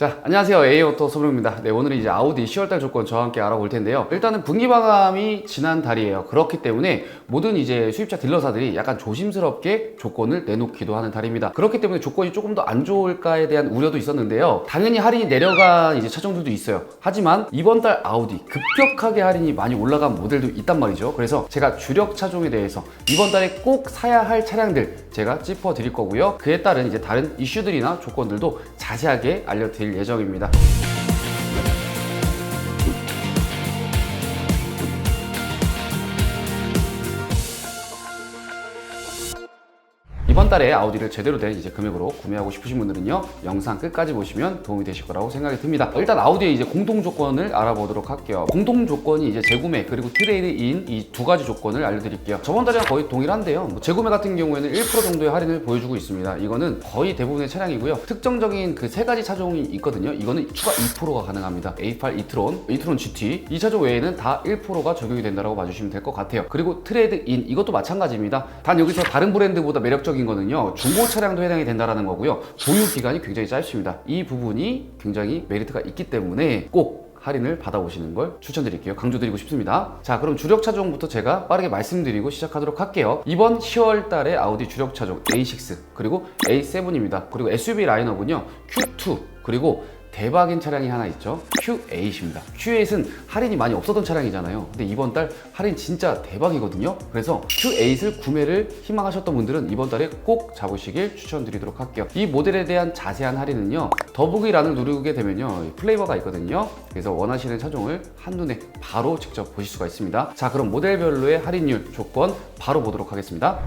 자, 안녕하세요. A오토 소브입니다. 네, 오늘은 이제 아우디 10월달 조건 저와 함께 알아볼 텐데요. 일단은 분기 마감이 지난 달이에요. 그렇기 때문에 모든 이제 수입차 딜러사들이 약간 조심스럽게 조건을 내놓기도 하는 달입니다. 그렇기 때문에 조건이 조금 더 안 좋을까에 대한 우려도 있었는데요. 당연히 할인이 내려간 이제 차종들도 있어요. 하지만 이번 달 아우디 급격하게 할인이 많이 올라간 모델도 있단 말이죠. 그래서 제가 주력 차종에 대해서 이번 달에 꼭 사야 할 차량들 제가 짚어 드릴 거고요. 그에 따른 이제 다른 이슈들이나 조건들도 자세하게 알려드릴 예정입니다. 이번 달에 아우디를 제대로 된 이제 금액으로 구매하고 싶으신 분들은요, 영상 끝까지 보시면 도움이 되실 거라고 생각이 듭니다. 일단 아우디의 이제 공동 조건을 알아보도록 할게요. 공동 조건이 이제 재구매 그리고 트레이드인 이 두 가지 조건을 알려드릴게요. 저번 달이랑 거의 동일한데요. 재구매 같은 경우에는 1% 정도의 할인을 보여주고 있습니다. 이거는 거의 대부분의 차량이고요. 특정적인 그 세 가지 차종이 있거든요. 이거는 추가 2%가 가능합니다. A8 이트론 GT 이 차종 외에는 다 1%가 적용이 된다고 봐주시면 될 것 같아요. 그리고 트레이드인 이것도 마찬가지입니다. 단 여기서 다른 브랜드보다 매력적인 거는요, 중고 차량도 해당이 된다는 거고요. 보유 기간이 굉장히 짧습니다. 이 부분이 굉장히 메리트가 있기 때문에 꼭 할인을 받아보시는 걸 추천드릴게요. 강조드리고 싶습니다. 자, 그럼 주력 차종부터 제가 빠르게 말씀드리고 시작하도록 할게요. 이번 10월 달에 아우디 주력 차종 A6 그리고 A7입니다. 그리고 SUV 라인업은요, Q2 그리고 대박인 차량이 하나 있죠. Q8입니다. Q8은 할인이 많이 없었던 차량이잖아요. 근데 이번 달 할인 진짜 대박이거든요. 그래서 Q8을 구매를 희망하셨던 분들은 이번 달에 꼭 잡으시길 추천드리도록 할게요. 이 모델에 대한 자세한 할인은요, 더보기란을 누르게 되면요, 플레이버가 있거든요. 그래서 원하시는 차종을 한눈에 바로 직접 보실 수가 있습니다. 자, 그럼 모델별로의 할인율 조건 바로 보도록 하겠습니다.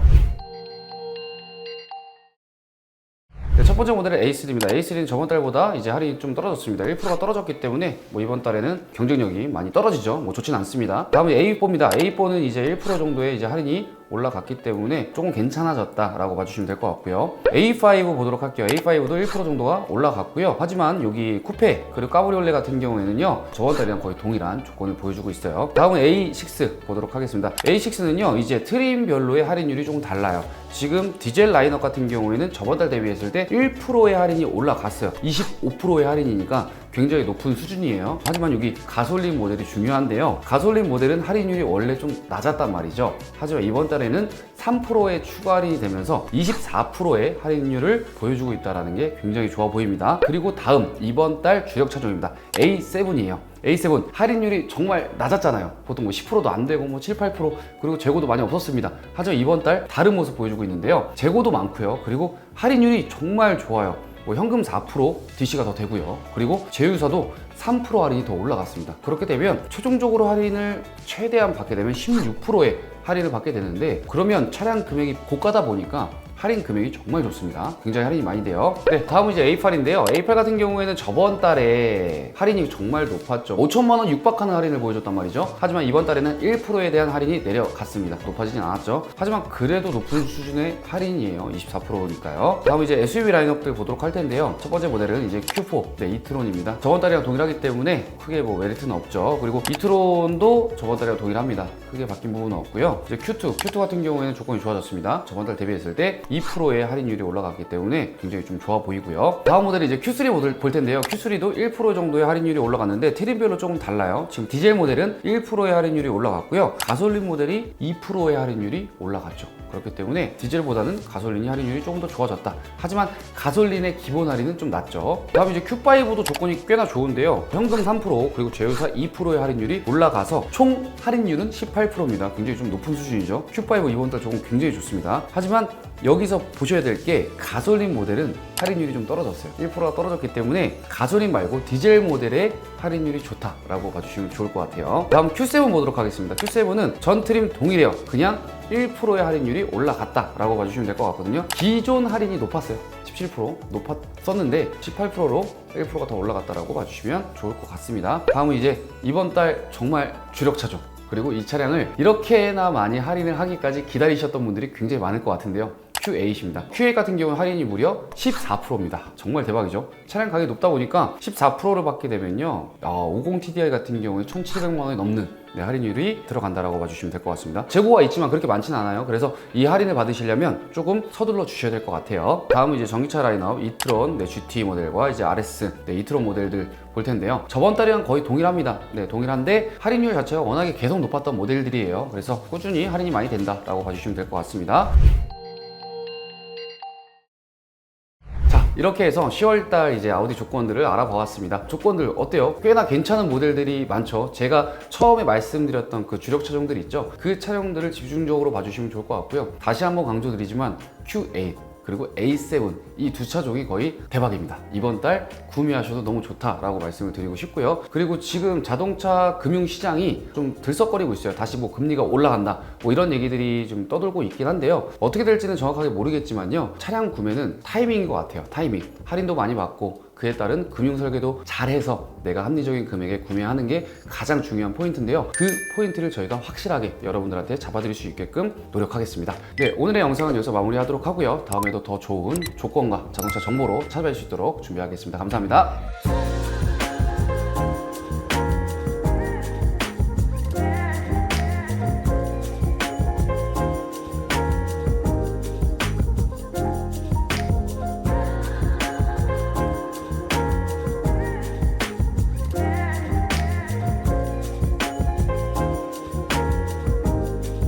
네, 첫 번째 모델은 A3입니다. A3는 저번 달보다 이제 할인이 좀 떨어졌습니다. 1%가 떨어졌기 때문에 이번 달에는 경쟁력이 많이 떨어지죠. 좋진 않습니다. 다음에 A4입니다. A4는 이제 1% 정도의 이제 할인이 올라갔기 때문에 조금 괜찮아졌다라고 봐주시면 될 것 같고요. A5 보도록 할게요. A5도 1% 정도가 올라갔고요. 하지만 여기 쿠페 그리고 까브리올레 같은 경우에는요, 저번 달이랑 거의 동일한 조건을 보여주고 있어요. 다음은 A6 보도록 하겠습니다. A6는요, 이제 트림별로의 할인율이 조금 달라요. 지금 디젤 라인업 같은 경우에는 저번 달 대비했을 때 1%의 할인이 올라갔어요. 25%의 할인이니까 굉장히 높은 수준이에요. 하지만 여기 가솔린 모델이 중요한데요. 가솔린 모델은 할인율이 원래 좀 낮았단 말이죠. 하지만 이번 달에는 3%의 추가 할인이 되면서 24%의 할인율을 보여주고 있다는 게 굉장히 좋아 보입니다. 그리고 다음 이번 달 주력 차종입니다. A7이에요. A7 할인율이 정말 낮았잖아요. 보통 10%도 안 되고 7, 8% 그리고 재고도 많이 없었습니다. 하지만 이번 달 다른 모습 보여주고 있는데요. 재고도 많고요. 그리고 할인율이 정말 좋아요. 현금 4%, DC가 더 되고요. 그리고 제휴사도 3% 할인이 더 올라갔습니다. 그렇게 되면 최종적으로 할인을 최대한 받게 되면 16%의 할인을 받게 되는데, 그러면 차량 금액이 고가다 보니까 할인 금액이 정말 좋습니다. 굉장히 할인이 많이 돼요. 네, 다음은 이제 A8인데요. A8 같은 경우에는 저번 달에 할인이 정말 높았죠. 5천만 원 육박하는 할인을 보여줬단 말이죠. 하지만 이번 달에는 1%에 대한 할인이 내려갔습니다. 높아지진 않았죠. 하지만 그래도 높은 수준의 할인이에요. 24%니까요. 다음 이제 SUV 라인업들 보도록 할 텐데요. 첫 번째 모델은 이제 Q4, 네, 이트론입니다. 저번 달이랑 동일하기 때문에 크게 메리트는 없죠. 그리고 이트론도 저번 달이랑 동일합니다. 크게 바뀐 부분은 없고요. 이제 Q2 같은 경우에는 조건이 좋아졌습니다. 저번 달 대비했을 때 2%의 할인율이 올라갔기 때문에 굉장히 좀 좋아 보이고요. 다음 모델이 이제 Q3 모델 볼 텐데요. Q3도 1% 정도의 할인율이 올라갔는데 트림별로 조금 달라요. 지금 디젤 모델은 1%의 할인율이 올라갔고요. 가솔린 모델이 2%의 할인율이 올라갔죠. 그렇기 때문에 디젤보다는 가솔린이 할인율이 조금 더 좋아졌다. 하지만 가솔린의 기본 할인은 좀 낮죠. 다음 이제 Q5도 조건이 꽤나 좋은데요. 현금 3% 그리고 제휴사 2%의 할인율이 올라가서 총 할인율은 18%입니다. 굉장히 좀 높은 수준이죠. Q5 이번 달 조건 굉장히 좋습니다. 하지만 여기서 보셔야 될 게 가솔린 모델은 할인율이 좀 떨어졌어요. 1%가 떨어졌기 때문에 가솔린 말고 디젤 모델의 할인율이 좋다라고 봐주시면 좋을 것 같아요. 다음 Q7 보도록 하겠습니다. Q7은 전 트림 동일해요. 그냥 1%의 할인율이 올라갔다라고 봐주시면 될 것 같거든요. 기존 할인이 높았어요. 17% 높았었는데 18%로 1%가 더 올라갔다라고 봐주시면 좋을 것 같습니다. 다음은 이제 이번 달 정말 주력 차종, 그리고 이 차량을 이렇게나 많이 할인을 하기까지 기다리셨던 분들이 굉장히 많을 것 같은데요. Q8입니다. Q8 같은 경우는 할인이 무려 14%입니다. 정말 대박이죠. 차량 가격이 높다 보니까 14%를 받게 되면요, 50TDI 같은 경우에 1,700만 원이 넘는 할인율이 들어간다라고 봐주시면 될 것 같습니다. 재고가 있지만 그렇게 많지는 않아요. 그래서 이 할인을 받으시려면 조금 서둘러 주셔야 될 것 같아요. 다음은 이제 전기차 라인업 이트론 GT 모델과 이제 RS 이트론 모델들 볼 텐데요. 저번 달이랑 거의 동일합니다. 동일한데 할인율 자체가 워낙에 계속 높았던 모델들이에요. 그래서 꾸준히 할인이 많이 된다라고 봐주시면 될 것 같습니다. 이렇게 해서 10월달 이제 아우디 조건들을 알아보았습니다. 조건들 어때요? 꽤나 괜찮은 모델들이 많죠. 제가 처음에 말씀드렸던 그 주력 차종들 있죠. 그 차종들을 집중적으로 봐주시면 좋을 것 같고요. 다시 한번 강조드리지만 Q8 그리고 A7 이 두 차종이 거의 대박입니다. 이번 달 구매하셔도 너무 좋다라고 말씀을 드리고 싶고요. 그리고 지금 자동차 금융시장이 좀 들썩거리고 있어요. 다시 뭐 금리가 올라간다 뭐 이런 얘기들이 좀 떠돌고 있긴 한데요. 어떻게 될지는 정확하게 모르겠지만요. 차량 구매는 타이밍인 것 같아요. 타이밍. 할인도 많이 받고 그에 따른 금융 설계도 잘해서 내가 합리적인 금액에 구매하는 게 가장 중요한 포인트인데요. 그 포인트를 저희가 확실하게 여러분들한테 잡아드릴 수 있게끔 노력하겠습니다. 오늘의 영상은 여기서 마무리하도록 하고요. 다음에도 더 좋은 조건과 자동차 정보로 찾아뵐 수 있도록 준비하겠습니다. 감사합니다.